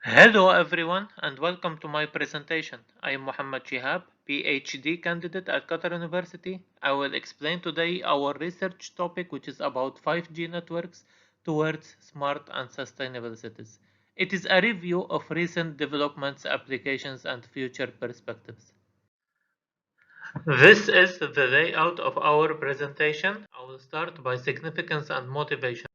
Hello everyone and welcome to my presentation. I am Muhammad Shihab, PhD candidate at Qatar University. I will explain today our research topic which is about 5G networks towards smart and sustainable cities. It is a review of recent developments, applications and future perspectives. This is the layout of our presentation. I will start by significance and motivation.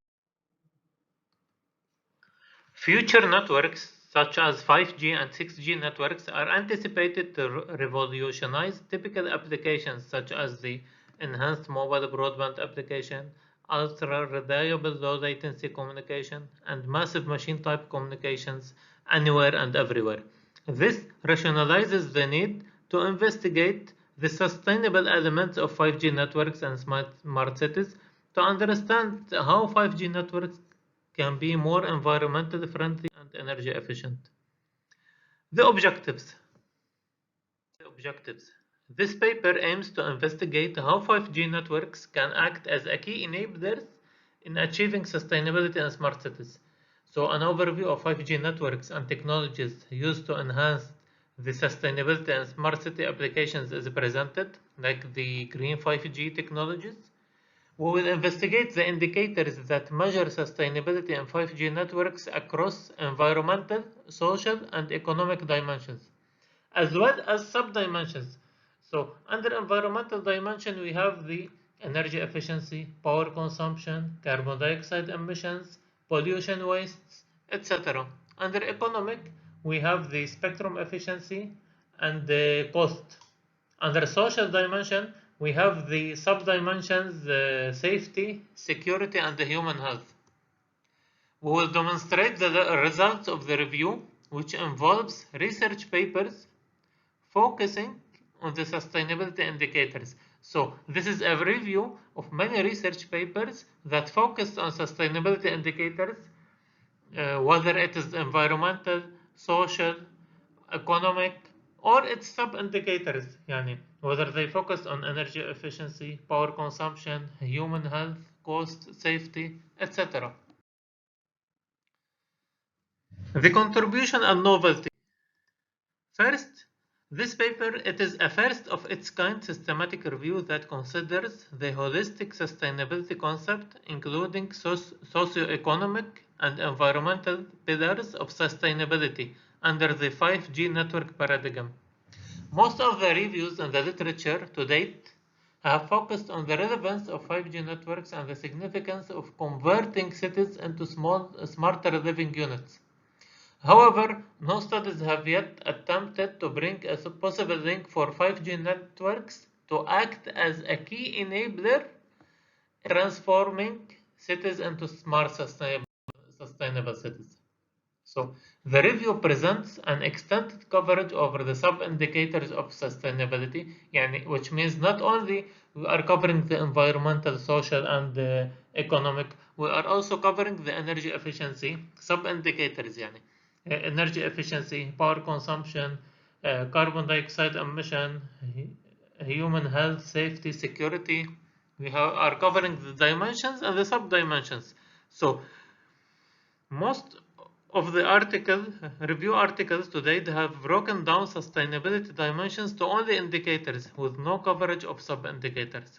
Future networks such as 5G and 6G networks are anticipated to revolutionize typical applications such as the enhanced mobile broadband application, ultra-reliable low-latency communication, and massive machine-type communications anywhere and everywhere. This rationalizes the need to investigate the sustainable elements of 5G networks and smart cities to understand how 5G networks can be more environmentally friendly and energy efficient. The objectives. The objectives. This paper aims to investigate how 5G networks can act as a key enablers in achieving sustainability in smart cities. So an overview of 5G networks and technologies used to enhance the sustainability and smart city applications is presented, like the green 5G technologies. We will investigate the indicators that measure sustainability in 5G networks across environmental, social, and economic dimensions, as well as sub-dimensions. So, under environmental dimension, we have the energy efficiency, power consumption, carbon dioxide emissions, pollution wastes, etc. Under economic, we have the spectrum efficiency and the cost. Under social dimension, we have the sub-dimensions safety, security, and the human health. We will demonstrate the results of the review, which involves research papers focusing on the sustainability indicators. So this is a review of many research papers that focus on sustainability indicators, whether it is environmental, social, economic, or its sub-indicators, yani whether they focus on energy efficiency, power consumption, human health, cost, safety, etc. The contribution and novelty. First, this paper it is a first of its kind systematic review that considers the holistic sustainability concept, including socio-economic and environmental pillars of sustainability under the 5G network paradigm. Most of the reviews in the literature to date have focused on the relevance of 5G networks and the significance of converting cities into smarter living units. However, no studies have yet attempted to bring a possible link for 5G networks to act as a key enabler transforming cities into smart sustainable cities. So the review presents an extended coverage over the sub-indicators of sustainability, which means not only we are covering the environmental, social, and economic, we are also covering the energy efficiency sub-indicators, energy efficiency, power consumption, carbon dioxide emission, human health, safety, security. We are covering the dimensions and the sub-dimensions. So most of the review articles today have broken down sustainability dimensions to only indicators with no coverage of sub-indicators.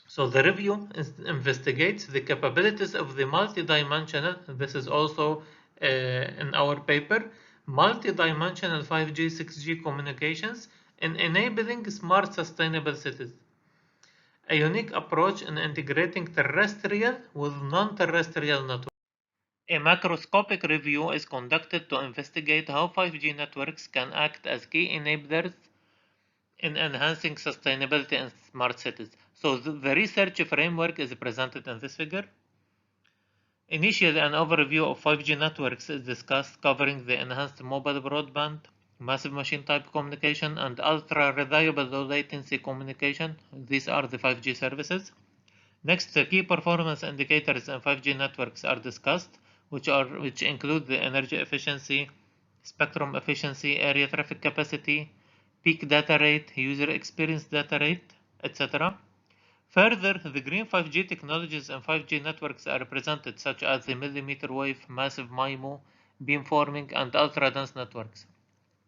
So the review investigates the capabilities of the multi-dimensional, this is also in our paper, multi-dimensional 5G, 6G communications in enabling smart sustainable cities. A unique approach in integrating terrestrial with non-terrestrial networks. A macroscopic review is conducted to investigate how 5G networks can act as key enablers in enhancing sustainability in smart cities. So the research framework is presented in this figure. Initially, an overview of 5G networks is discussed, covering the enhanced mobile broadband, massive machine type communication, and ultra-reliable low-latency communication. These are the 5G services. Next, the key performance indicators in 5G networks are discussed, which include the energy efficiency, spectrum efficiency, area traffic capacity, peak data rate, user experience data rate, etc. Further, the green 5G technologies and 5G networks are represented, such as the millimeter wave, massive MIMO, beamforming, and ultra-dense networks.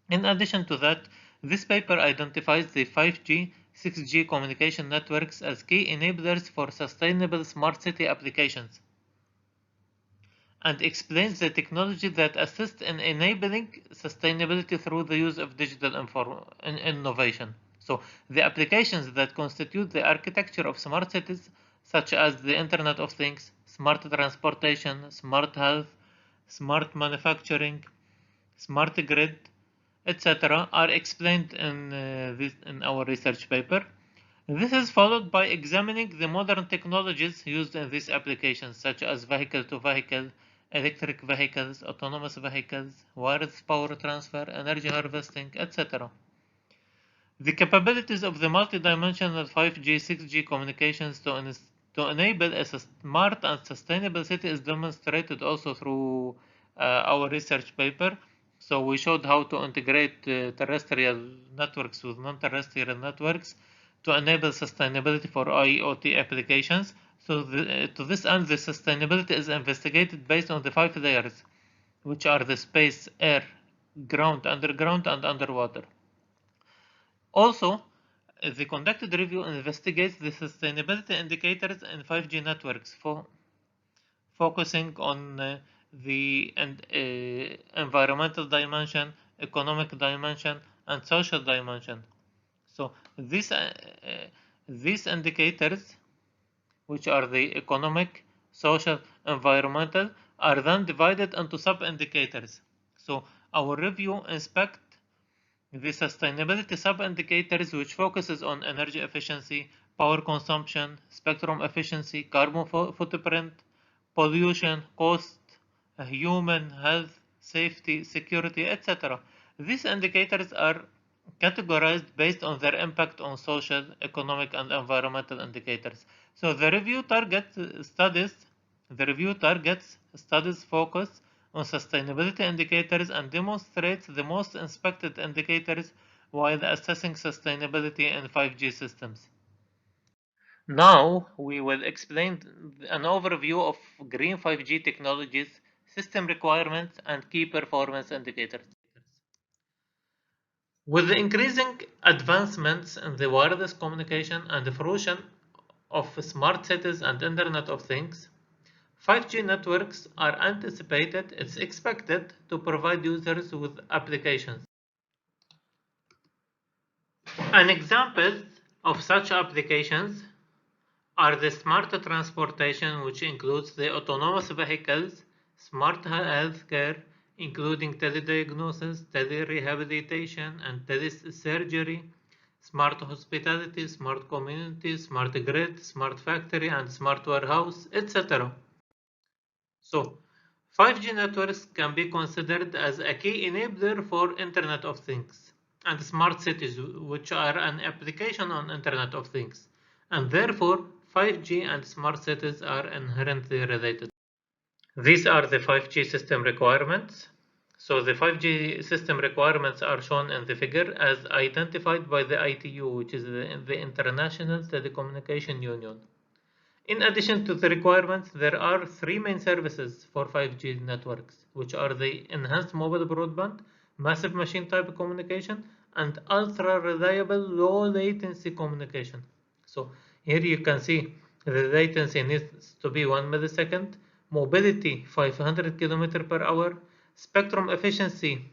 In addition to that, this paper identifies the 5G, 6G communication networks as key enablers for sustainable smart city applications, and explains the technology that assists in enabling sustainability through the use of digital innovation. So, the applications that constitute the architecture of smart cities, such as the Internet of Things, smart transportation, smart health, smart manufacturing, smart grid, etc., are explained in our research paper. This is followed by examining the modern technologies used in these applications, such as vehicle-to-vehicle, electric vehicles, autonomous vehicles, wireless power transfer, energy harvesting, etc. The capabilities of the multidimensional 5G, 6G communications to enable a smart and sustainable city is demonstrated also through our research paper. So we showed how to integrate terrestrial networks with non-terrestrial networks to enable sustainability for IoT applications. So to this end, the sustainability is investigated based on the 5 layers, which are the space, air, ground, underground, and underwater. Also, the conducted review investigates the sustainability indicators in 5G networks, focusing on the environmental dimension, economic dimension, and social dimension. So these indicators, which are the economic, social, environmental, are then divided into sub-indicators. So our review inspect the sustainability sub-indicators, which focuses on energy efficiency, power consumption, spectrum efficiency, carbon footprint, pollution, cost, human health, safety, security, etc. These indicators are categorized based on their impact on social, economic, and environmental indicators. So the review targets studies focus on sustainability indicators and demonstrates the most inspected indicators while assessing sustainability in 5G systems. Now we will explain an overview of green 5G technologies, system requirements, and key performance indicators. With the increasing advancements in the wireless communication and the fruition of smart cities and Internet of Things, 5G networks are anticipated, it's expected to provide users with applications. An example of such applications are the smart transportation, which includes the autonomous vehicles, smart healthcare, including telediagnosis, telerehabilitation, and telesurgery, smart hospitality, smart community, smart grid, smart factory, and smart warehouse, etc. So, 5G networks can be considered as a key enabler for Internet of Things and smart cities, which are an application on Internet of Things, and therefore 5G and smart cities are inherently related. These are the 5G system requirements. So the 5G system requirements are shown in the figure as identified by the ITU, which is the International Telecommunication Union. In addition to the requirements, there are three main services for 5G networks, which are the enhanced mobile broadband, massive machine type communication, and ultra reliable low latency communication. So here you can see the latency needs to be 1 millisecond, mobility 500 km per hour, spectrum efficiency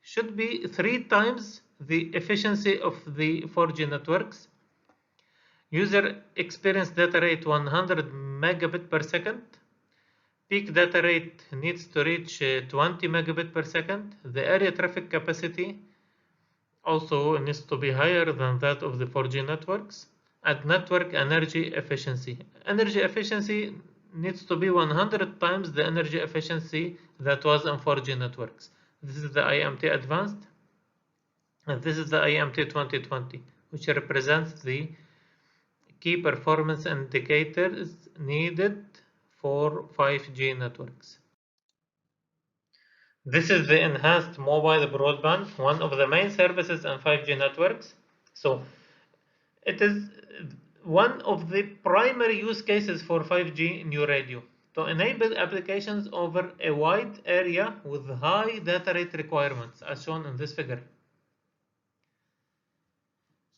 should be 3 times the efficiency of the 4G networks. User experience data rate 100 megabit per second. Peak data rate needs to reach 20 megabit per second. The area traffic capacity also needs to be higher than that of the 4G networks. And network energy efficiency. Energy efficiency needs to be 100 times the energy efficiency that was in 4G networks. This is the IMT Advanced, and this is the IMT 2020, which represents the key performance indicators needed for 5G networks. This is the enhanced mobile broadband, one of the main services in 5G networks. So it is one of the primary use cases for 5G new radio to enable applications over a wide area with high data rate requirements, as shown in this figure.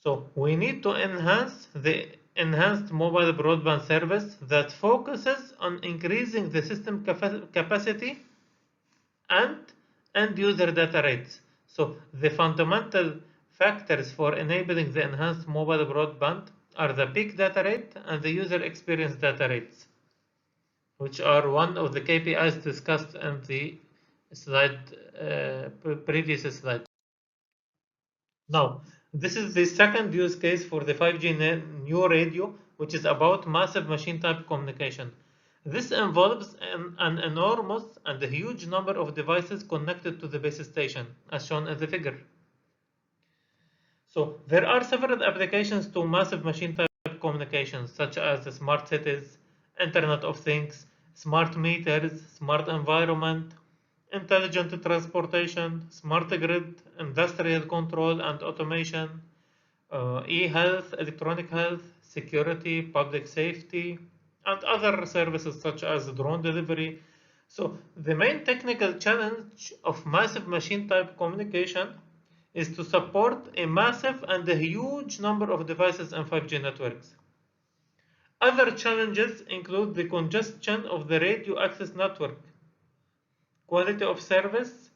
So we need to enhance the enhanced mobile broadband service that focuses on increasing the system capacity and end-user data rates. So the fundamental factors for enabling the enhanced mobile broadband are the peak data rate and the user experience data rates, which are one of the KPIs discussed in the previous slide. Now, this is the second use case for the 5G new radio, which is about massive machine type communication. This involves an enormous and a huge number of devices connected to the base station, as shown in the figure. So there are several applications to massive machine type communications, such as the smart cities, Internet of Things, smart meters, smart environment, intelligent transportation, smart grid, industrial control and automation, e-health, electronic health, security, public safety, and other services such as drone delivery. So the main technical challenge of massive machine type communication is to support a massive and a huge number of devices and 5G networks. Other challenges include the congestion of the radio access network, quality of service,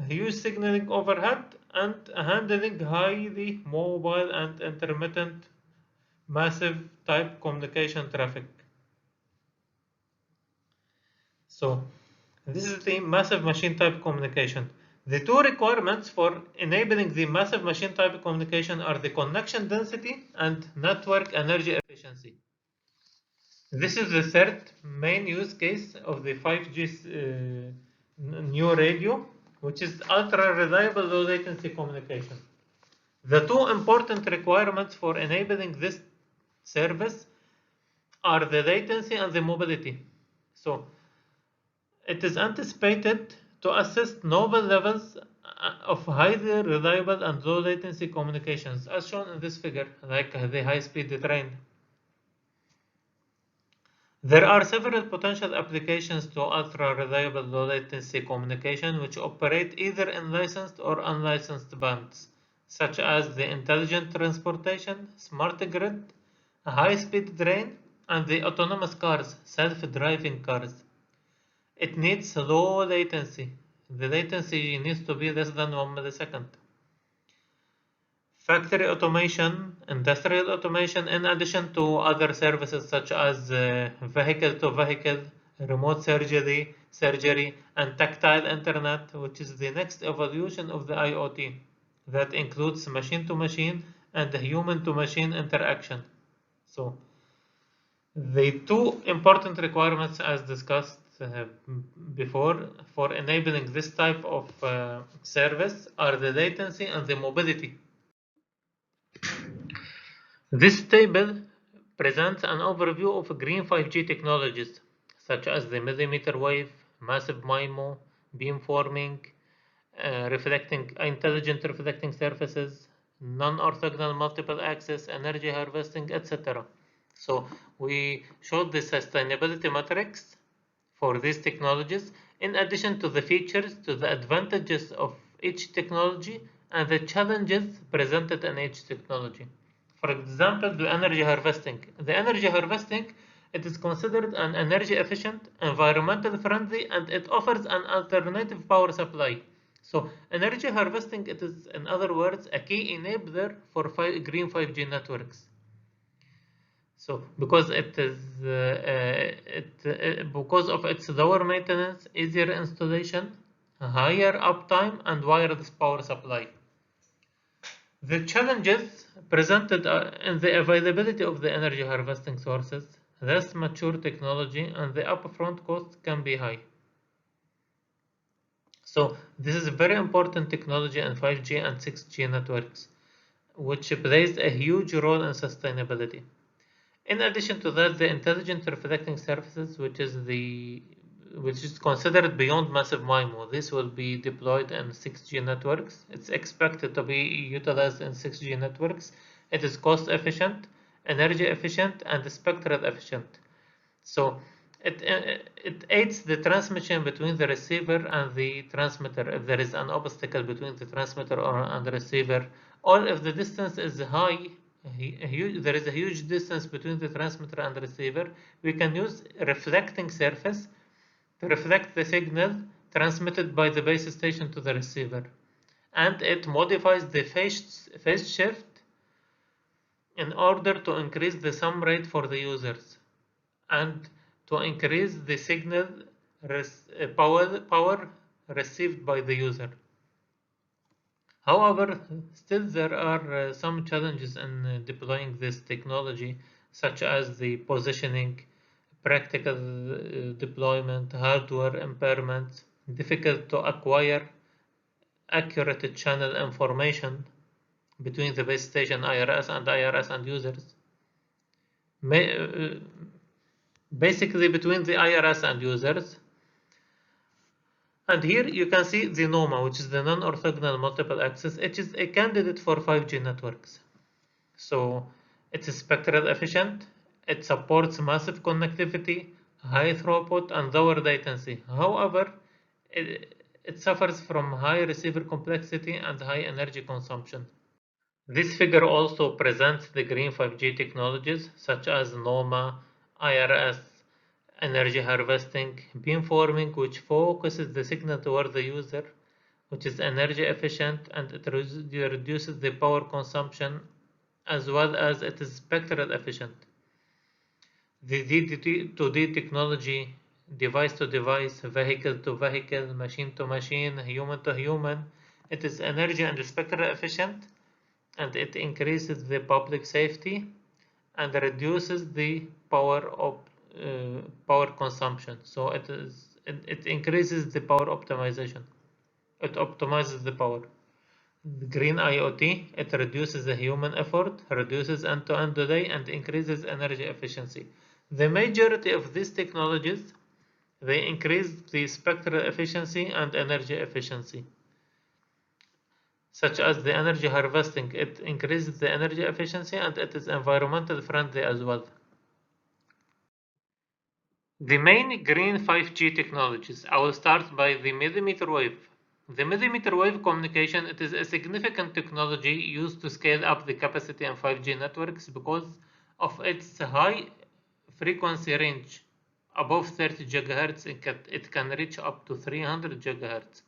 huge signaling overhead, and handling highly mobile and intermittent massive type communication traffic. So this is the massive machine type communication. The two requirements for enabling the massive machine type communication are the connection density and network energy efficiency. This is the third main use case of the 5G new radio, which is ultra reliable low latency communication. The two important requirements for enabling this service are the latency and the mobility. So it is anticipated to assist novel levels of highly reliable and low latency communications, as shown in this figure, like the high-speed train. There are several potential applications to ultra-reliable low-latency communication which operate either in licensed or unlicensed bands, such as the intelligent transportation, smart grid, high-speed train, and the autonomous cars, self-driving cars. It needs low latency. The latency needs to be less than 1 millisecond. Factory automation, industrial automation, in addition to other services such as vehicle-to-vehicle, remote surgery, and tactile internet, which is the next evolution of the IoT that includes machine-to-machine and human-to-machine interaction. So, the two important requirements as discussed before for enabling this type of service are the latency and the mobility. This table presents an overview of green 5G technologies such as the millimeter wave, massive MIMO, beamforming, intelligent reflecting surfaces, non-orthogonal multiple access, energy harvesting, etc. So we showed the sustainability metrics for these technologies in addition to the features, to the advantages of each technology and the challenges presented in each technology. For example, the energy harvesting. The energy harvesting, it is considered an energy efficient, environmental friendly, and it offers an alternative power supply. So energy harvesting, it is in other words a key enabler for green 5G networks. So because it is because of its lower maintenance, easier installation, higher uptime, and wireless power supply. The challenges presented in the availability of the energy harvesting sources, less mature technology, and the upfront cost can be high. So this is a very important technology in 5G and 6G networks, which plays a huge role in sustainability. In addition to that, the intelligent reflecting surfaces, which is considered beyond massive MIMO. This will be deployed in 6G networks. It's expected to be utilized in 6G networks. It is cost efficient, energy efficient, and spectral efficient. So It aids the transmission between the receiver and the transmitter if there is an obstacle between the transmitter and the receiver, or if the distance is high, there is a huge distance between the transmitter and the receiver, we can use a reflecting surface to reflect the signal transmitted by the base station to the receiver, and it modifies the phase shift in order to increase the sum rate for the users and to increase the signal power received by the user. However, still there are some challenges in deploying this technology, such as the positioning, practical deployment, hardware impairment, difficult to acquire accurate channel information between the base station IRS and users. Basically between the IRS and users. And here you can see the NOMA, which is the non-orthogonal multiple access. It is a candidate for 5G networks. So it's spectral efficient, it supports massive connectivity, high throughput, and lower latency. However, it suffers from high receiver complexity and high energy consumption. This figure also presents the green 5G technologies such as NOMA, IRS, energy harvesting, beamforming, which focuses the signal toward the user, which is energy efficient, and it reduces the power consumption, as well as it is spectral efficient. The D2D technology, device to device, vehicle to vehicle, machine to machine, human to human, it is energy and spectral efficient, and it increases the public safety and reduces the power consumption. So it increases the power optimization. It optimizes the power. The green IoT, it reduces the human effort, reduces end-to-end delay, and increases energy efficiency. The majority of these technologies, they increase the spectral efficiency and energy efficiency. Such as the energy harvesting, it increases the energy efficiency and it is environmental friendly as well. The main green 5G technologies, I will start by the millimeter wave. The millimeter wave communication, it is a significant technology used to scale up the capacity in 5G networks because of its high frequency range. Above 30 GHz, it can reach up to 300 GHz.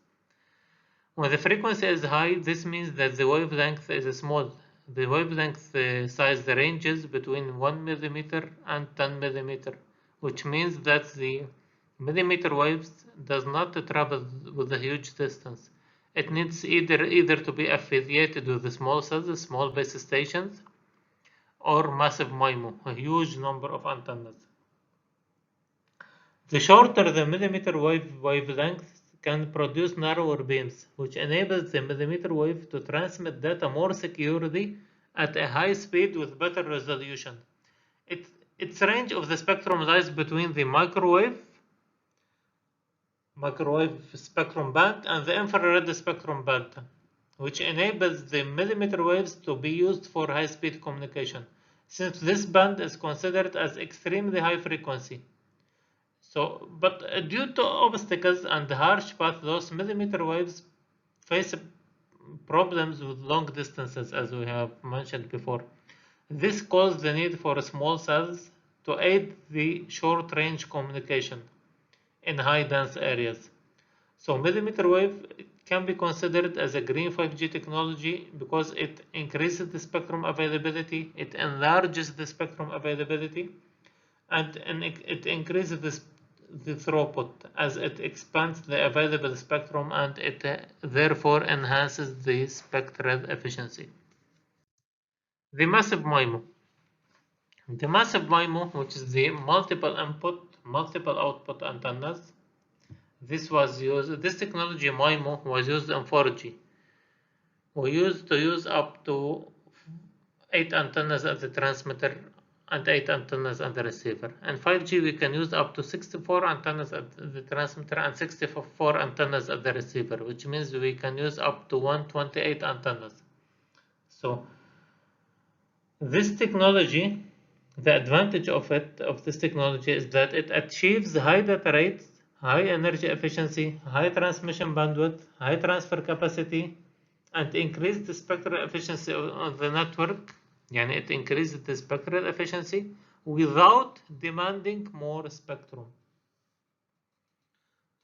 When the frequency is high, this means that the wavelength is small. The wavelength size ranges between 1 millimeter and 10 millimeter, which means that the millimeter waves does not travel with a huge distance. It needs either to be affiliated with the small cells, small base stations, or massive MIMO, a huge number of antennas. The shorter the millimeter wavelength can produce narrower beams, which enables the millimeter wave to transmit data more securely at a high speed with better resolution. Its range of the spectrum lies between the microwave spectrum band and the infrared spectrum band, which enables the millimeter waves to be used for high-speed communication, since this band is considered as extremely high frequency. But due to obstacles and harsh path loss, millimeter waves face problems with long distances, as we have mentioned before. This caused the need for small cells to aid the short-range communication in high-dense areas. So millimeter wave can be considered as a green 5G technology because it increases the spectrum availability, it enlarges the spectrum availability, and it increases the throughput as it expands the available spectrum, and it therefore enhances the spectral efficiency. The massive MIMO. The massive MIMO, which is the multiple input, multiple output antennas, this technology MIMO was used in 4G. We used to use up to 8 antennas at the transmitter and 8 antennas at the receiver. In 5G, we can use up to 64 antennas at the transmitter and 64 antennas at the receiver, which means we can use up to 128 antennas. So this technology, The advantage of this technology is that it achieves high data rates, high energy efficiency, high transmission bandwidth, high transfer capacity, and increased the spectral efficiency of the network. يعني it increases the spectral efficiency without demanding more spectrum.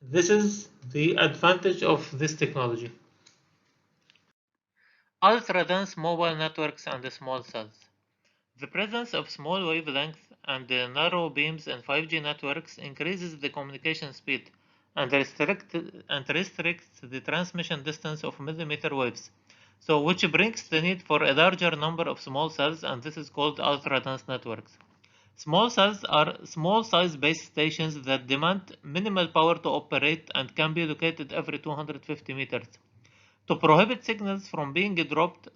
This is the advantage of this technology. Ultra-dense mobile networks and small cells. The presence of small wavelength and narrow beams in 5G networks increases the communication speed and restricts the transmission distance of millimeter waves, so which brings the need for a larger number of small cells, and this is called ultra-dense networks. Small cells are small size base stations that demand minimal power to operate and can be located every 250 meters. To prohibit signals from being dropped,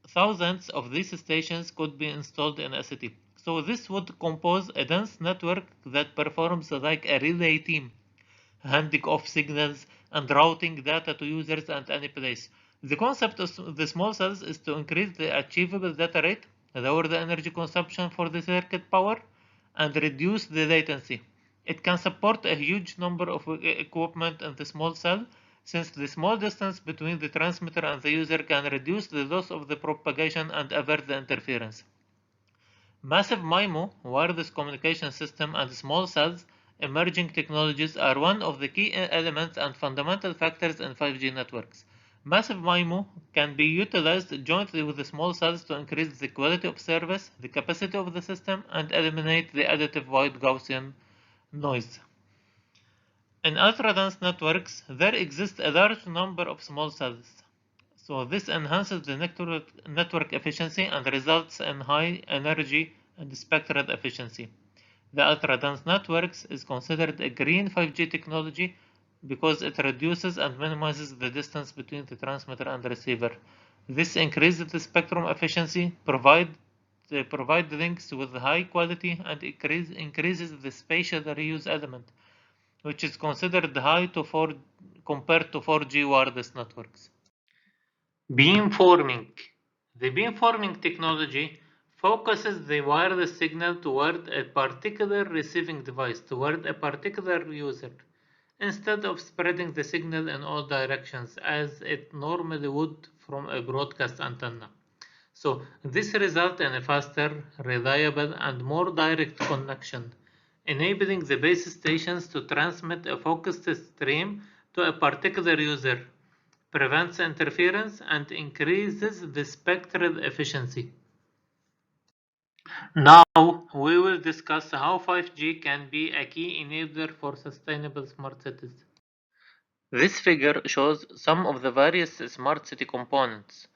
thousands of these stations could be installed in a city. So this would compose a dense network that performs like a relay team, handing off signals and routing data to users at any place. The concept of the small cells is to increase the achievable data rate, lower the energy consumption for the circuit power, and reduce the latency. It can support a huge number of equipment in the small cell, since the small distance between the transmitter and the user can reduce the loss of the propagation and avert the interference. Massive MIMO, wireless communication system, and small cells emerging technologies are one of the key elements and fundamental factors in 5G networks. Massive MIMO can be utilized jointly with the small cells to increase the quality of service, the capacity of the system, and eliminate the additive wide Gaussian noise. In ultra-dense networks, there exists a large number of small cells. So this enhances the network efficiency and results in high energy and spectral efficiency. The ultra-dense networks is considered a green 5G technology because it reduces and minimizes the distance between the transmitter and receiver. This increases the spectrum efficiency, provide links with high quality, and increases the spatial reuse element, which is considered high compared to 4G wireless networks. Beamforming. The beamforming technology focuses the wireless signal toward a particular receiving device, toward a particular user, instead of spreading the signal in all directions as it normally would from a broadcast antenna. So this results in a faster, reliable, and more direct connection, enabling the base stations to transmit a focused stream to a particular user, prevents interference, and increases the spectral efficiency. Now we will discuss how 5G can be a key enabler for sustainable smart cities. This figure shows some of the various smart city components.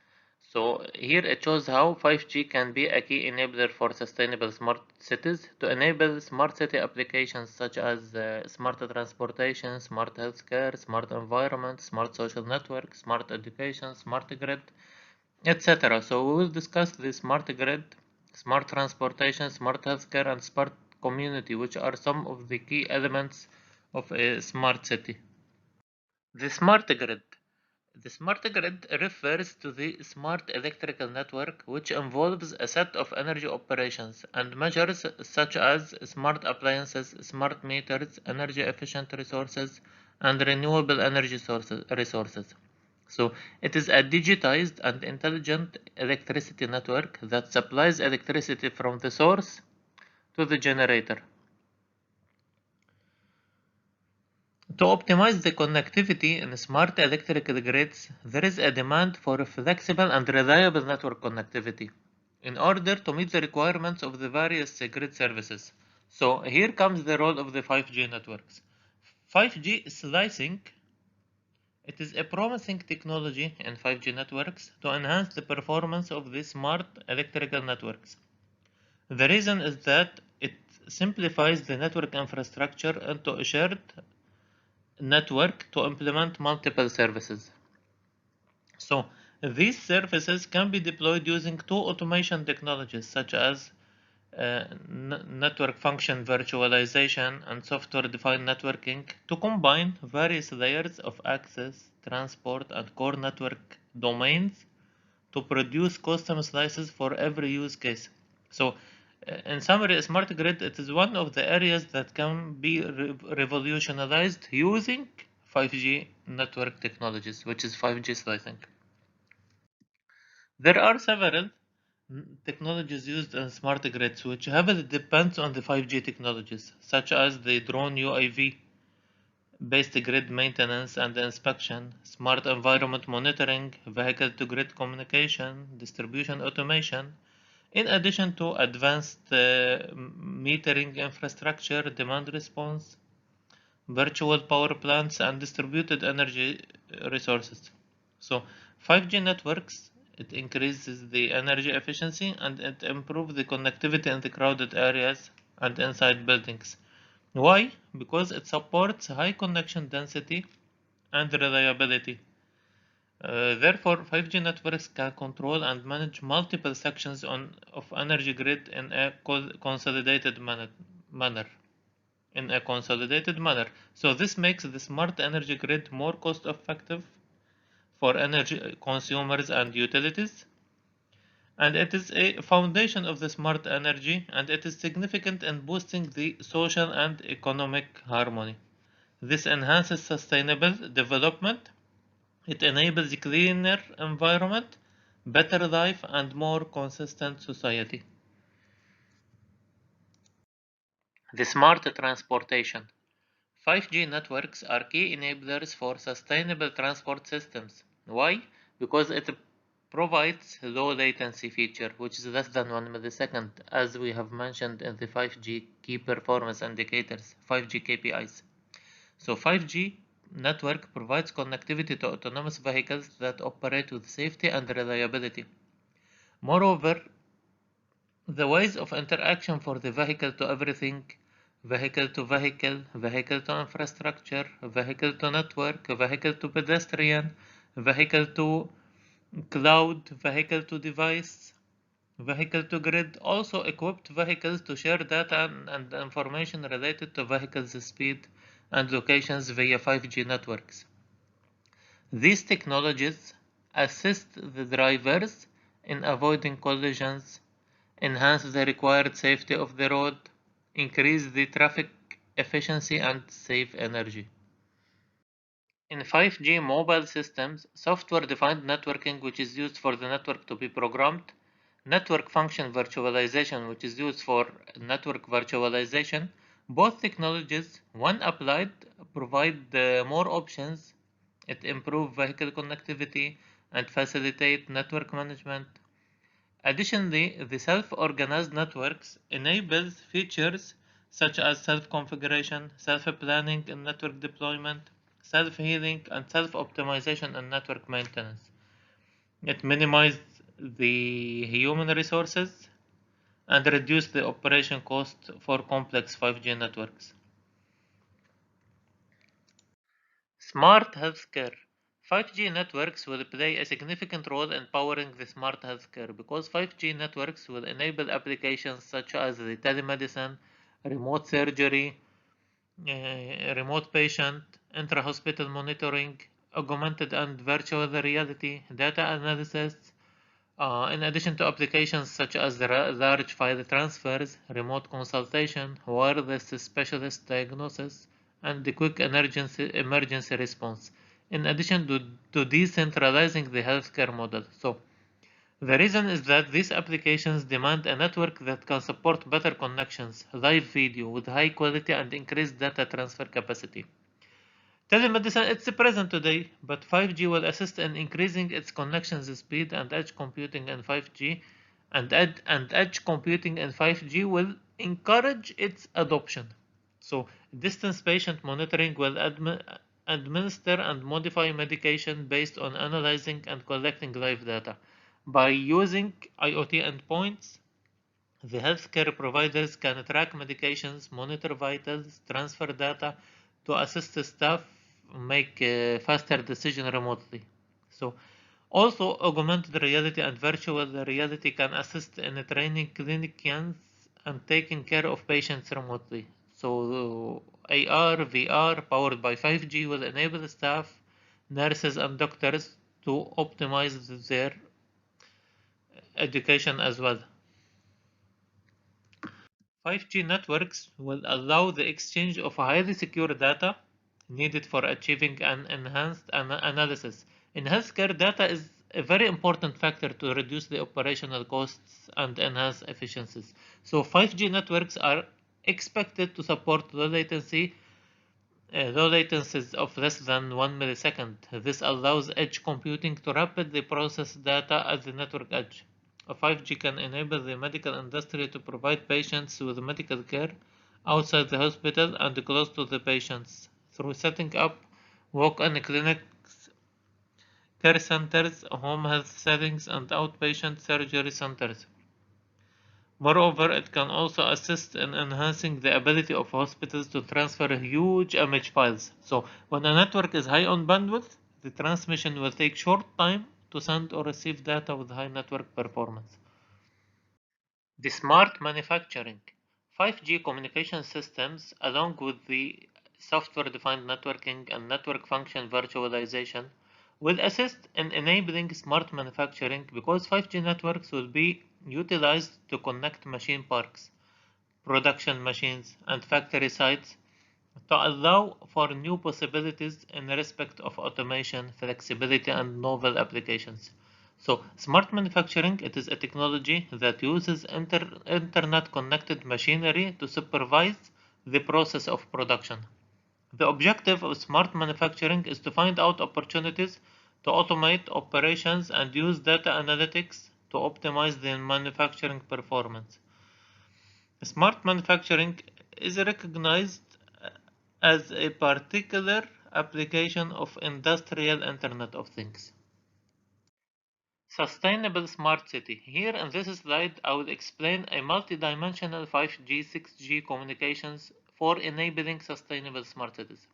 So here it shows how 5G can be a key enabler for sustainable smart cities to enable smart city applications such as smart transportation, smart healthcare, smart environment, smart social network, smart education, smart grid, etc. So we will discuss the smart grid, smart transportation, smart healthcare, and smart community, which are some of the key elements of a smart city. The smart grid. The smart grid refers to the smart electrical network, which involves a set of energy operations and measures such as smart appliances, smart meters, energy efficient resources, and renewable energy resources. So it is a digitized and intelligent electricity network that supplies electricity from the source to the generator. To optimize the connectivity in smart electrical grids, there is a demand for flexible and reliable network connectivity in order to meet the requirements of the various grid services. So here comes the role of the 5G networks. 5G slicing. It is a promising technology in 5G networks to enhance the performance of the smart electrical networks. The reason is that it simplifies the network infrastructure into a shared network to implement multiple services. So these services can be deployed using two automation technologies such as network function virtualization and software-defined networking to combine various layers of access, transport, and core network domains to produce custom slices for every use case. So In summary, a smart grid, it is one of the areas that can be revolutionized using 5G network technologies, which is 5G slicing. There are several technologies used in smart grids, which heavily depends on the 5G technologies, such as the drone UAV based grid maintenance and inspection, smart environment monitoring, vehicle-to-grid communication, distribution automation, in addition to advanced metering infrastructure, demand response, virtual power plants, and distributed energy resources. So 5G networks, it increases the energy efficiency and it improves the connectivity in the crowded areas and inside buildings. Why? Because it supports high connection density and reliability. Therefore, 5G networks can control and manage multiple sections of energy grid in a consolidated manner. So this makes the smart energy grid more cost effective for energy consumers and utilities, and it is a foundation of the smart energy, and it is significant in boosting the social and economic harmony. This enhances sustainable development. It enables a cleaner environment, better life, and more consistent society. The smart transportation. 5G networks are key enablers for sustainable transport systems. Why? Because it provides low latency feature, which is less than 1 millisecond, as we have mentioned in the 5G key performance indicators, 5G KPIs. So 5G network provides connectivity to autonomous vehicles that operate with safety and reliability. Moreover, the ways of interaction for the vehicle to everything, vehicle to vehicle, vehicle to infrastructure, vehicle to network, vehicle to pedestrian, vehicle to cloud, vehicle to device, vehicle to grid, also equipped vehicles to share data and information related to vehicles' speed and locations via 5G networks. These technologies assist the drivers in avoiding collisions, enhance the required safety of the road, increase the traffic efficiency, and save energy. In 5G mobile systems, software-defined networking, which is used for the network to be programmed, network function virtualization, which is used for network virtualization, both technologies, when applied, provide more options. It improves vehicle connectivity and facilitate network management. Additionally, the self-organized networks enables features such as self-configuration, self-planning in network deployment, self-healing, and self-optimization in network maintenance. It minimizes the human resources and reduces the operation cost for complex 5G networks. Smart healthcare. 5G networks will play a significant role in powering the smart healthcare because 5G networks will enable applications such as the telemedicine, remote surgery, remote patient, intra-hospital monitoring, augmented and virtual reality, data analysis, in addition to applications such as large file transfers, remote consultation, wireless specialist diagnosis, and the quick emergency response, in addition to decentralizing the healthcare model. So, the reason is that these applications demand a network that can support better connections, live video with high quality and increased data transfer capacity. Telemedicine it's present today, but 5G will assist in increasing its connections speed and edge computing in 5G, and edge computing in 5G will encourage its adoption. So distance patient monitoring will administer and modify medication based on analyzing and collecting live data. By using IoT endpoints, the healthcare providers can track medications, monitor vitals, transfer data to assist the staff make faster decisions remotely. So, also augmented reality and virtual reality can assist in training clinicians and taking care of patients remotely. So, AR, VR powered by 5G will enable staff, nurses, and doctors to optimize their education as well. 5G networks will allow the exchange of highly secure data needed for achieving an enhanced analysis. In healthcare, data is a very important factor to reduce the operational costs and enhance efficiencies. So 5G networks are expected to support low latencies of less than 1 millisecond. This allows edge computing to rapidly process data at the network edge. 5G can enable the medical industry to provide patients with medical care outside the hospital and close to the patients through setting up walk-in clinics, care centers, home health settings, and outpatient surgery centers. Moreover, it can also assist in enhancing the ability of hospitals to transfer huge image files. So, when a network is high on bandwidth, the transmission will take short time to send or receive data with high network performance. The smart manufacturing. 5G communication systems, along with the software-defined networking and network function virtualization, will assist in enabling smart manufacturing because 5G networks will be utilized to connect machine parks, production machines, and factory sites to allow for new possibilities in respect of automation, flexibility, and novel applications. So, smart manufacturing, it is a technology that uses internet-connected machinery to supervise the process of production. The objective of smart manufacturing is to find out opportunities to automate operations and use data analytics to optimize the manufacturing performance. Smart manufacturing is recognized as a particular application of industrial Internet of Things. Sustainable smart city. Here in this slide, I will explain a multidimensional 5G, 6G communications for enabling sustainable smart cities.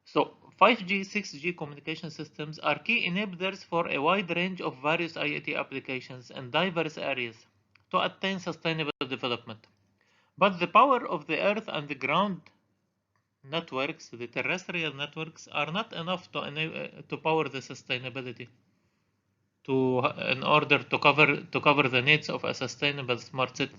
So, 5G, 6G communication systems are key enablers for a wide range of various IoT applications in diverse areas to attain sustainable development. But the power of the earth and the ground networks, the terrestrial networks, are not enough to power the sustainability in order to cover the needs of a sustainable smart city.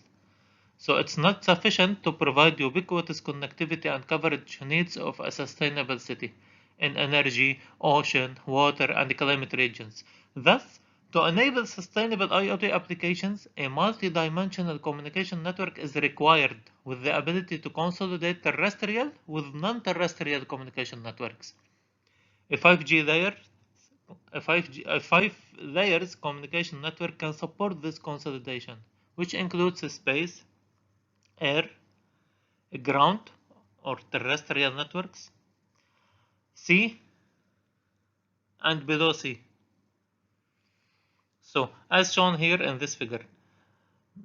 So it's not sufficient to provide ubiquitous connectivity and coverage needs of a sustainable city in energy, ocean, water, and climate regions. Thus, to enable sustainable IoT applications, a multi-dimensional communication network is required with the ability to consolidate terrestrial with non-terrestrial communication networks. A 5G layer a 5 layers communication network can support this consolidation, which includes space, air, ground or terrestrial networks, sea, and below sea. So, as shown here in this figure.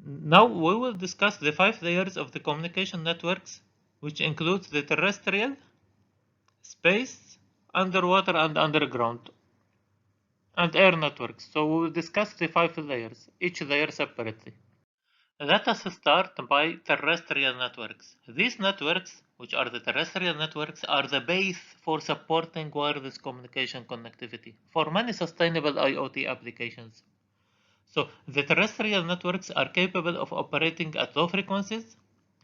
Now we will discuss the 5 layers of the communication networks, which includes the terrestrial, space, underwater and underground, and air networks. So we will discuss the 5 layers, each layer separately. Let us start by terrestrial networks. These networks, which are the terrestrial networks, are the base for supporting wireless communication connectivity for many sustainable IoT applications. So the terrestrial networks are capable of operating at low frequencies,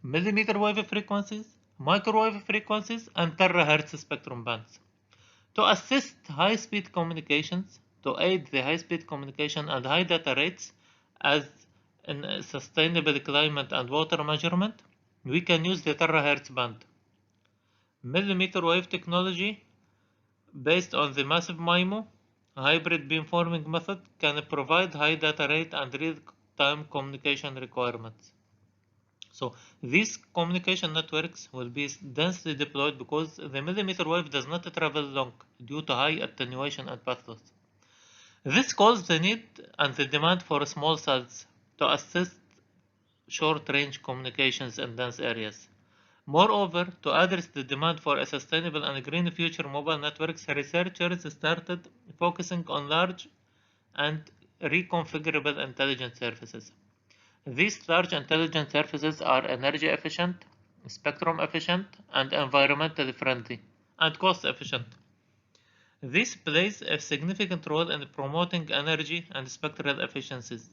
millimeter wave frequencies, microwave frequencies, and terahertz spectrum bands. To assist high-speed communications, to aid the high-speed communication and high data rates as in sustainable climate and water measurement, we can use the terahertz band. Millimeter wave technology based on the massive MIMO hybrid beamforming method can provide high data rate and real-time communication requirements. So these communication networks will be densely deployed because the millimeter wave does not travel long due to high attenuation and path loss. This caused the need and the demand for small cells to assist short-range communications in dense areas. Moreover, to address the demand for a sustainable and green future mobile networks, researchers started focusing on large and reconfigurable intelligent surfaces. These large intelligent surfaces are energy efficient, spectrum efficient, and environmentally friendly, and cost efficient. This plays a significant role in promoting energy and spectral efficiencies,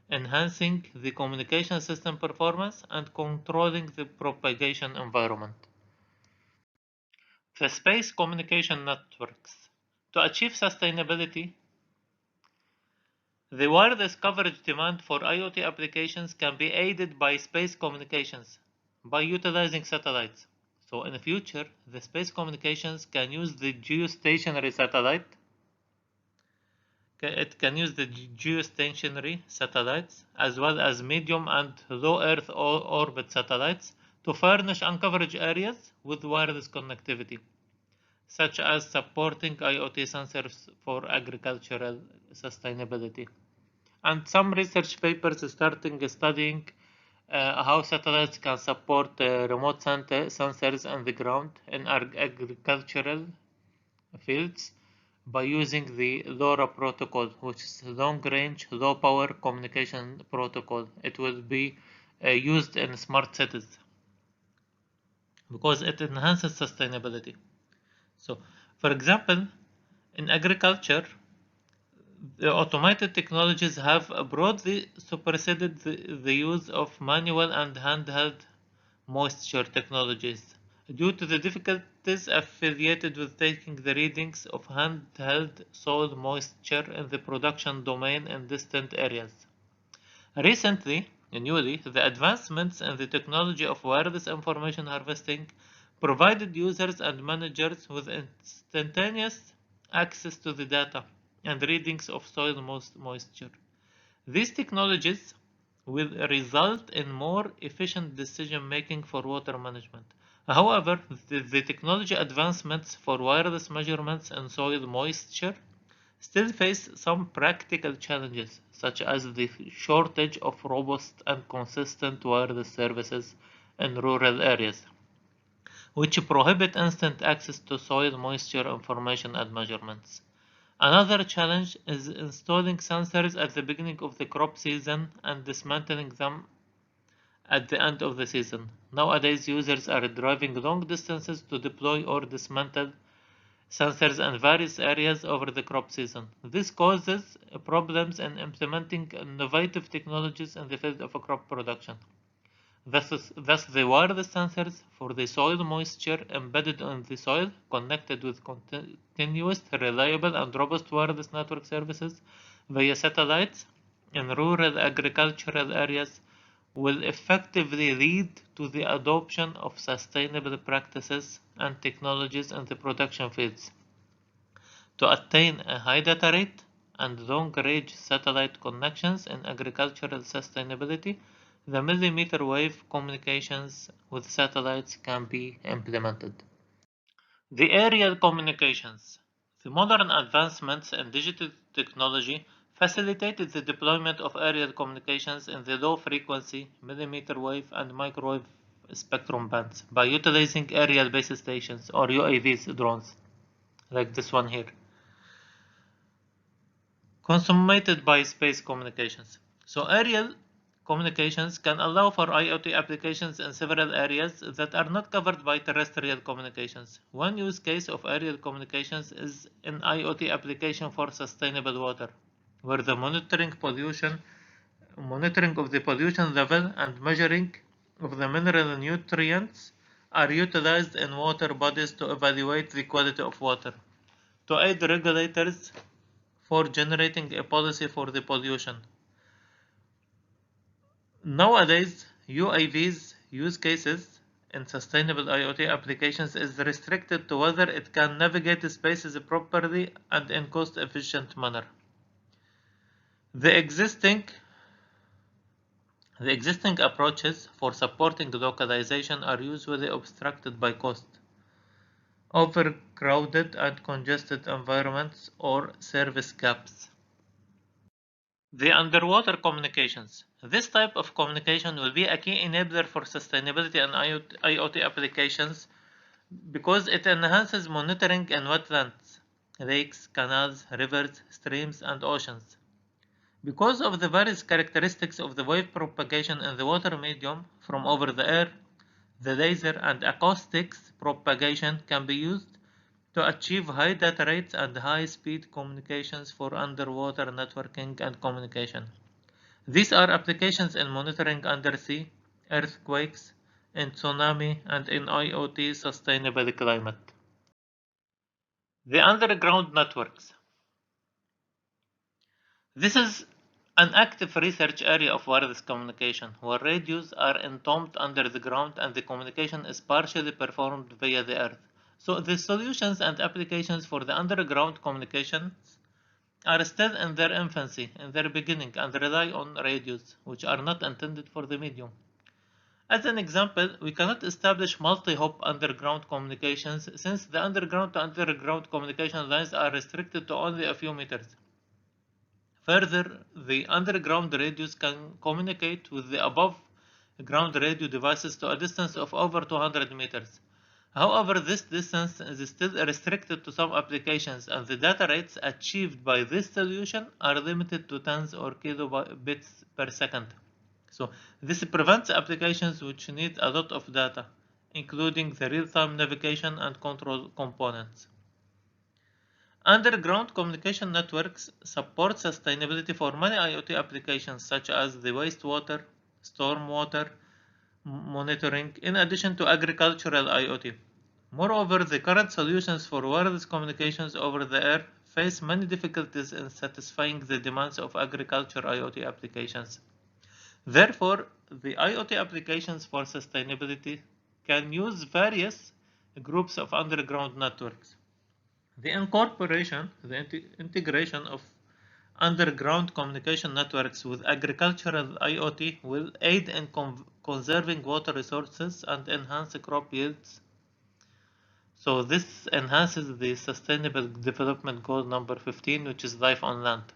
enhancing the communication system performance and controlling the propagation environment. The space communication networks. To achieve sustainability, the wireless coverage demand for IoT applications can be aided by space communications by utilizing satellites. So in the future, the space communications can use the geostationary satellite. It can use the geostationary satellites as well as medium and low Earth orbit satellites to furnish uncovered areas with wireless connectivity, such as supporting IoT sensors for agricultural sustainability. And some research papers starting studying how satellites can support remote sensors on the ground in agricultural fields by using the LoRa protocol, which is long-range, low-power communication protocol. It will be used in smart cities because it enhances sustainability. So, for example, in agriculture, the automated technologies have broadly superseded the use of manual and handheld moisture technologies due to the difficulties affiliated with taking the readings of handheld soil moisture in the production domain in distant areas. Newly, the advancements in the technology of wireless information harvesting provided users and managers with instantaneous access to the data and readings of soil moisture. These technologies will result in more efficient decision making for water management. However, the technology advancements for wireless measurements and soil moisture still face some practical challenges, such as the shortage of robust and consistent wireless services in rural areas, which prohibit instant access to soil moisture information and measurements. Another challenge is installing sensors at the beginning of the crop season and dismantling them at the end of the season. Nowadays, users are driving long distances to deploy or dismantle sensors in various areas over the crop season. This causes problems in implementing innovative technologies in the field of crop production. Thus, the wireless sensors for the soil moisture embedded in the soil, connected with continuous, reliable, and robust wireless network services via satellites in rural agricultural areas, will effectively lead to the adoption of sustainable practices and technologies in the production fields. To attain a high data rate and long-range satellite connections in agricultural sustainability, the millimeter wave communications with satellites can be implemented. The aerial communications. The modern advancements in digital technology facilitated the deployment of aerial communications in the low frequency, millimeter wave, and microwave spectrum bands by utilizing aerial base stations or UAVs drones, like this one here, consummated by space communications. So aerial communications can allow for IoT applications in several areas that are not covered by terrestrial communications. One use case of aerial communications is an IoT application for sustainable water, where the monitoring of the pollution level and measuring of the mineral nutrients are utilized in water bodies to evaluate the quality of water, to aid regulators for generating a policy for the pollution. Nowadays, UAVs use cases in sustainable IoT applications is restricted to whether it can navigate spaces properly and in cost-efficient manner. The existing approaches for supporting localization are usually obstructed by cost, overcrowded and congested environments, or service gaps. The underwater communications. This type of communication will be a key enabler for sustainability and IoT applications because it enhances monitoring in wetlands, lakes, canals, rivers, streams, and oceans. Because of the various characteristics of the wave propagation in the water medium from over the air, the laser and acoustics propagation can be used to achieve high data rates and high-speed communications for underwater networking and communication. These are applications in monitoring undersea, earthquakes, in tsunami, and in IoT sustainable climate. The underground networks. This is an active research area of wireless communication, where radios are entombed under the ground and the communication is partially performed via the earth. So the solutions and applications for the underground communications are still in their infancy, in their beginning, and rely on radios, which are not intended for the medium. As an example, we cannot establish multi-hop underground communications since the underground to underground communication lines are restricted to only a few meters. Further, the underground radios can communicate with the above ground radio devices to a distance of over 200 meters. However, this distance is still restricted to some applications, and the data rates achieved by this solution are limited to tens or kilobits per second. So this prevents applications which need a lot of data, including the real-time navigation and control components. Underground communication networks support sustainability for many IoT applications such as the wastewater, stormwater monitoring, in addition to agricultural IoT. Moreover, the current solutions for wireless communications over the air face many difficulties in satisfying the demands of agriculture IoT applications. Therefore, the IoT applications for sustainability can use various groups of underground networks. The integration of underground communication networks with agricultural IoT will aid in conserving water resources and enhance crop yields. So this enhances the Sustainable Development Goal number 15, which is life on land.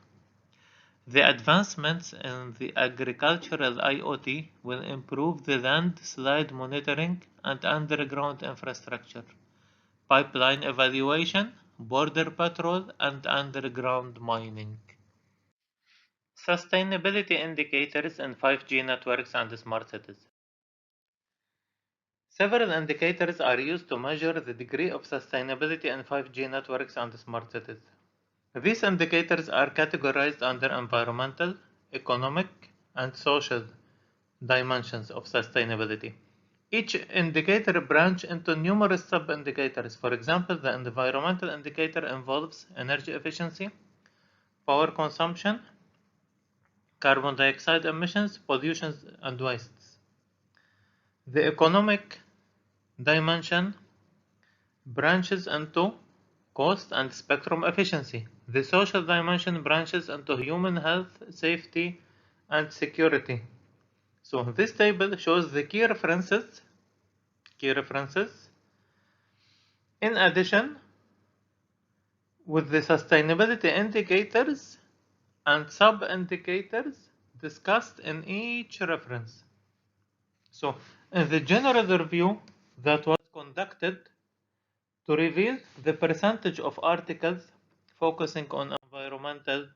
The advancements in the agricultural IoT will improve the landslide monitoring and underground infrastructure, pipeline evaluation, border patrol, and underground mining. Sustainability indicators in 5G networks and smart cities. Several indicators are used to measure the degree of sustainability in 5G networks and smart cities. These indicators are categorized under environmental, economic, and social dimensions of sustainability. Each indicator branches into numerous sub-indicators. For example, the environmental indicator involves energy efficiency, power consumption, carbon dioxide emissions, pollution, and wastes. The economic dimension branches into cost and spectrum efficiency. The social dimension branches into human health, safety, and security. So this table shows the key references. In addition, with the sustainability indicators and sub-indicators discussed in each reference. So, in the general review that was conducted to reveal the percentage of articles focusing on environmental,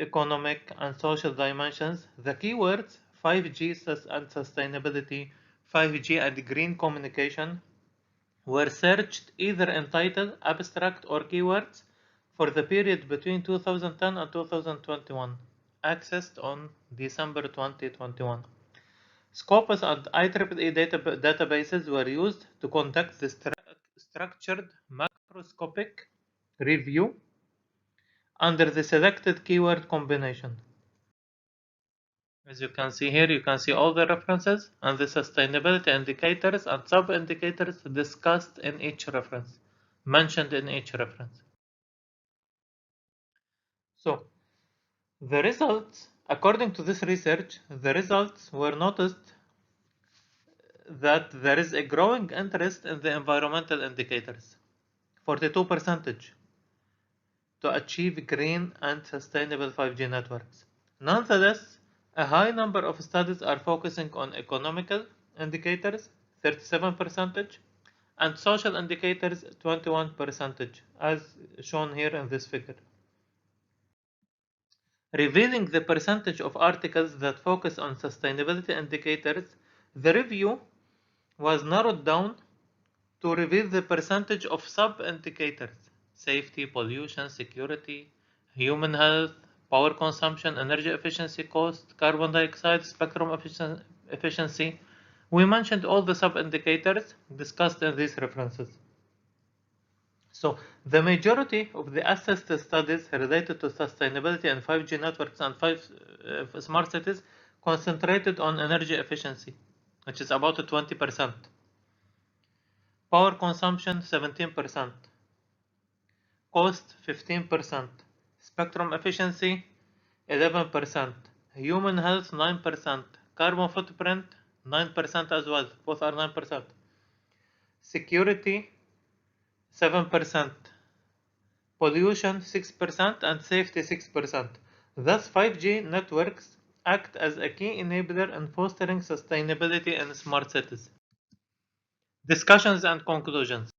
economic, and social dimensions, the keywords 5G and sustainability, 5G and green communication were searched either in title, abstract, or keywords for the period between 2010 and 2021, accessed on December 2021. Scopus and IEEE databases were used to conduct the structured macroscopic review under the selected keyword combination. As you can see here, you can see all the references and the sustainability indicators and sub-indicators discussed in each reference, mentioned in each reference. So, the results, according to this research, the results were noticed that there is a growing interest in the environmental indicators, 42%, to achieve green and sustainable 5G networks. Nonetheless, a high number of studies are focusing on economical indicators, 37%, and social indicators, 21%, as shown here in this figure. Revealing the percentage of articles that focus on sustainability indicators, the review was narrowed down to reveal the percentage of sub-indicators: safety, pollution, security, human health, power consumption, energy efficiency, cost, carbon dioxide, spectrum efficiency. We mentioned all the sub-indicators discussed in these references. So the majority of the assessed studies related to sustainability and 5G networks and smart cities concentrated on energy efficiency, which is about 20%. Power consumption 17%. Cost 15%. Spectrum efficiency 11%. Human health 9%. Carbon footprint 9% as well. Both are 9%. Security 7%. Pollution 6% and safety 6%. Thus 5G networks act as a key enabler in fostering sustainability in smart cities. Discussions and conclusions.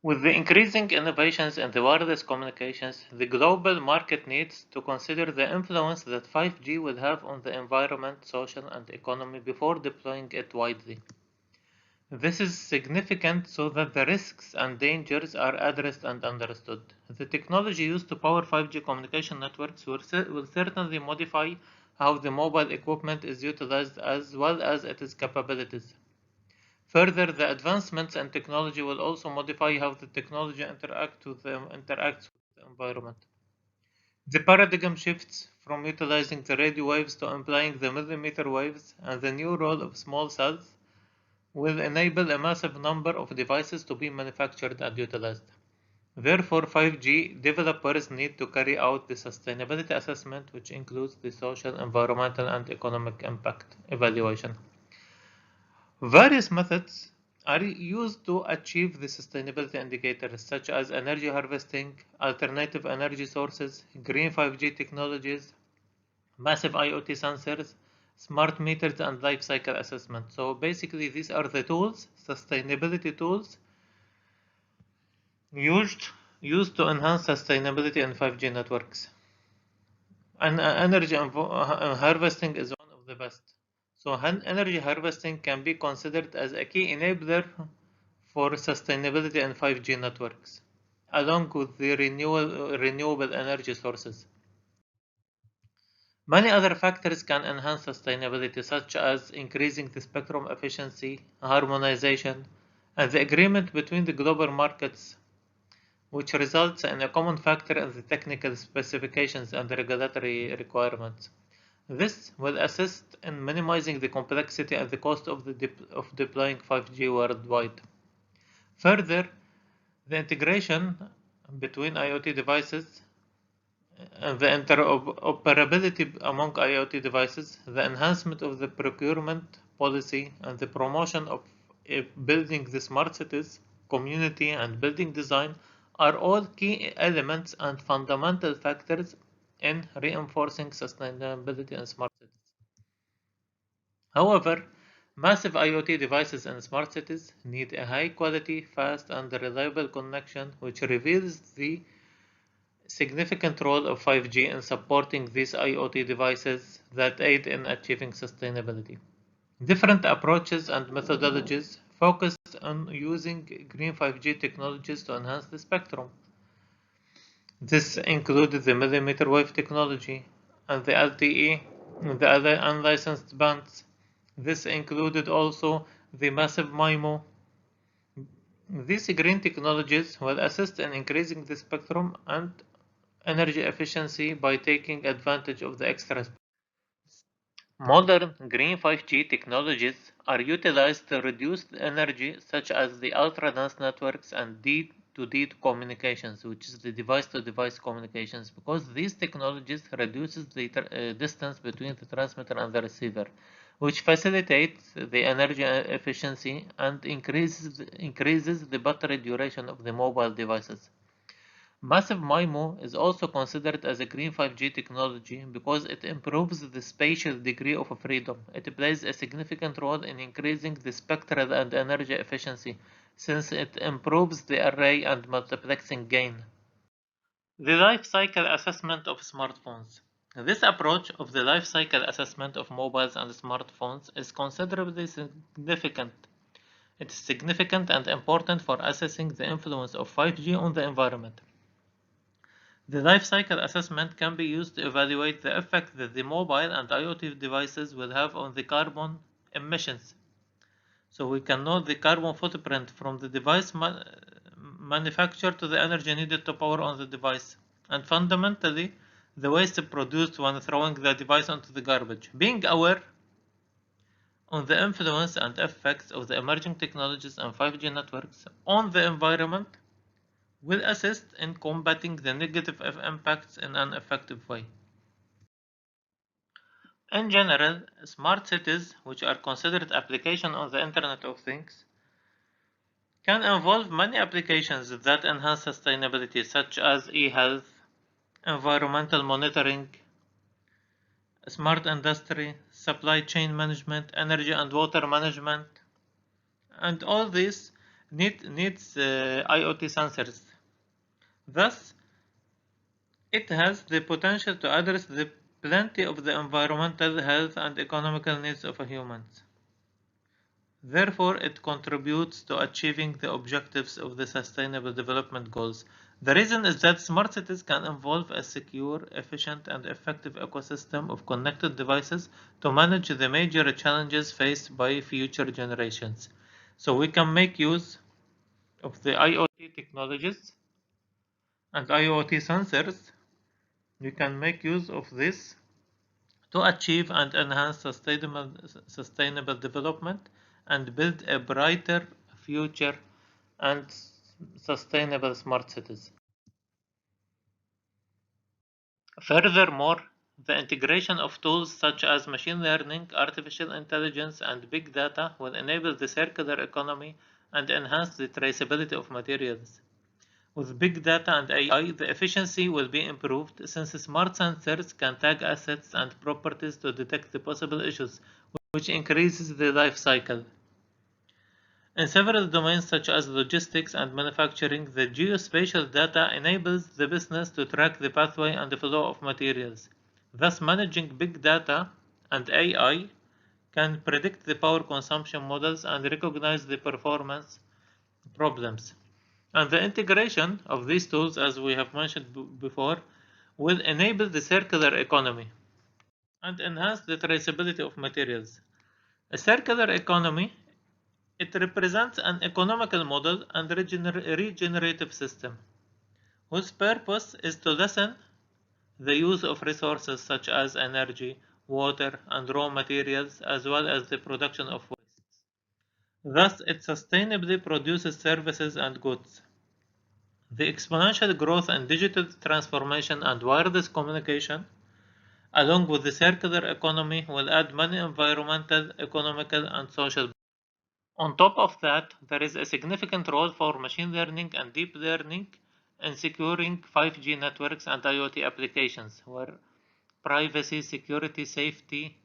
With the increasing innovations in the wireless communications, the global market needs to consider the influence that 5G will have on the environment, social, and economy before deploying it widely. This is significant so that the risks and dangers are addressed and understood. The technology used to power 5G communication networks will certainly modify how the mobile equipment is utilized as well as its capabilities. Further, the advancements in technology will also modify how the technology interacts with the environment. The paradigm shifts from utilizing the radio waves to employing the millimeter waves, and the new role of small cells will enable a massive number of devices to be manufactured and utilized. Therefore, 5G developers need to carry out the sustainability assessment, which includes the social, environmental, and economic impact evaluation. Various methods are used to achieve the sustainability indicators, such as energy harvesting, alternative energy sources, green 5G technologies, massive IoT sensors, smart meters, and life cycle assessment. So basically, these are the tools, sustainability tools, used to enhance sustainability in 5G networks. And energy harvesting is one of the best. So energy harvesting can be considered as a key enabler for sustainability in 5G networks, along with the renewable energy sources. Many other factors can enhance sustainability, such as increasing the spectrum efficiency, harmonization, and the agreement between the global markets, which results in a common factor in the technical specifications and regulatory requirements. This will assist in minimizing the complexity and the cost of deploying 5G worldwide. Further, the integration between IoT devices and the interoperability among IoT devices, the enhancement of the procurement policy, and the promotion of building the smart cities, community, and building design are all key elements and fundamental factors in reinforcing sustainability in smart cities. However, massive IoT devices in smart cities need a high quality, fast, and reliable connection, which reveals the significant role of 5G in supporting these IoT devices that aid in achieving sustainability. Different approaches and methodologies focused on using green 5G technologies to enhance the spectrum. This included the millimeter wave technology and the LTE, the other unlicensed bands. This included also the massive MIMO. These green technologies will assist in increasing the spectrum and energy efficiency by taking advantage of the extra space. Modern green 5G technologies are utilized to reduce energy, such as the ultra-dense networks and D2D communications, which is the device-to-device communications, because these technologies reduces the distance between the transmitter and the receiver, which facilitates the energy efficiency and increases the battery duration of the mobile devices. Massive MIMO is also considered as a green 5G technology because it improves the spatial degree of freedom. It plays a significant role in increasing the spectral and energy efficiency since it improves the array and multiplexing gain. The life cycle assessment of smartphones. This approach of the life cycle assessment of mobiles and smartphones is considerably significant. It is significant and important for assessing the influence of 5G on the environment. The life cycle assessment can be used to evaluate the effect that the mobile and IoT devices will have on the carbon emissions. So we can know the carbon footprint from the device manufacture to the energy needed to power on the device, and fundamentally the waste produced when throwing the device onto the garbage. Being aware on the influence and effects of the emerging technologies and 5G networks on the environment will assist in combating the negative impacts in an effective way. In general, smart cities, which are considered applications on the Internet of Things, can involve many applications that enhance sustainability, such as e-health, environmental monitoring, smart industry, supply chain management, energy and water management, and all this needs IoT sensors. Thus, it has the potential to address the plenty of the environmental, health, and economical needs of humans. Therefore, it contributes to achieving the objectives of the Sustainable Development Goals. The reason is that smart cities can involve a secure, efficient, and effective ecosystem of connected devices to manage the major challenges faced by future generations. So we can make use of the IoT technologies and IoT sensors. We can make use of this to achieve and enhance sustainable development and build a brighter future and sustainable smart cities. Furthermore, the integration of tools such as machine learning, artificial intelligence, and big data will enable the circular economy and enhance the traceability of materials. With big data and AI, the efficiency will be improved since smart sensors can tag assets and properties to detect the possible issues, which increases the life cycle. In several domains such as logistics and manufacturing, the geospatial data enables the business to track the pathway and the flow of materials. Thus, managing big data and AI can predict the power consumption models and recognize the performance problems. And the integration of these tools, as we have mentioned before, will enable the circular economy and enhance the traceability of materials. A circular economy, it represents an economical model and regenerative system whose purpose is to lessen the use of resources such as energy, water, and raw materials, as well as the production of wastes. Thus, it sustainably produces services and goods. The exponential growth in digital transformation and wireless communication, along with the circular economy, will add many environmental, economical, and social benefits. On top of that, there is a significant role for machine learning and deep learning in securing 5G networks and IoT applications, where privacy, security, safety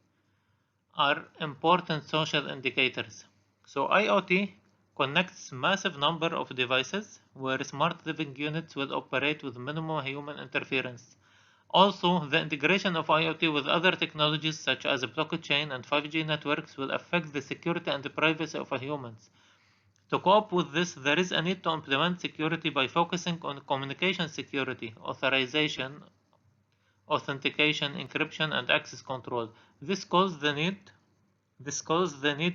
are important social indicators. So IoT connects massive number of devices where smart living units will operate with minimum human interference. Also, the integration of IoT with other technologies such as blockchain and 5G networks will affect the security and the privacy of humans. To cope with this, there is a need to implement security by focusing on communication security, authorization, authentication, encryption, and access control. This calls the need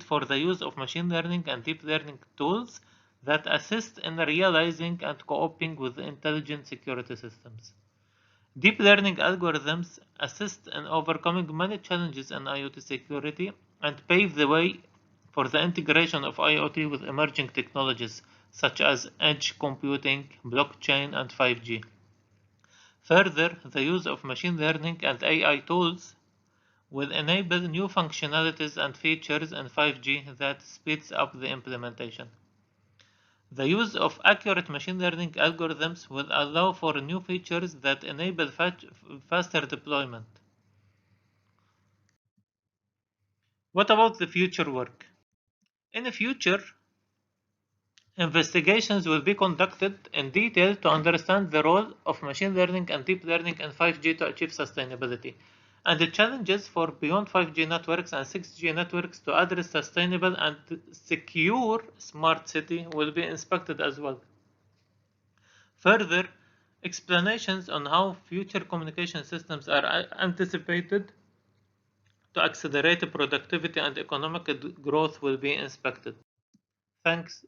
for the use of machine learning and deep learning tools that assist in realizing and coping with intelligent security systems. Deep learning algorithms assist in overcoming many challenges in IoT security and pave the way for the integration of IoT with emerging technologies such as edge computing, blockchain, and 5G. Further, the use of machine learning and AI tools will enable new functionalities and features in 5G that speeds up the implementation. The use of accurate machine learning algorithms will allow for new features that enable faster deployment. What about the future work? In the future, investigations will be conducted in detail to understand the role of machine learning and deep learning in 5G to achieve sustainability, and the challenges for beyond 5G networks and 6G networks to address sustainable and secure smart city will be inspected as well. Further, Explanations on how future communication systems are anticipated to accelerate productivity and economic growth will be inspected. Thanks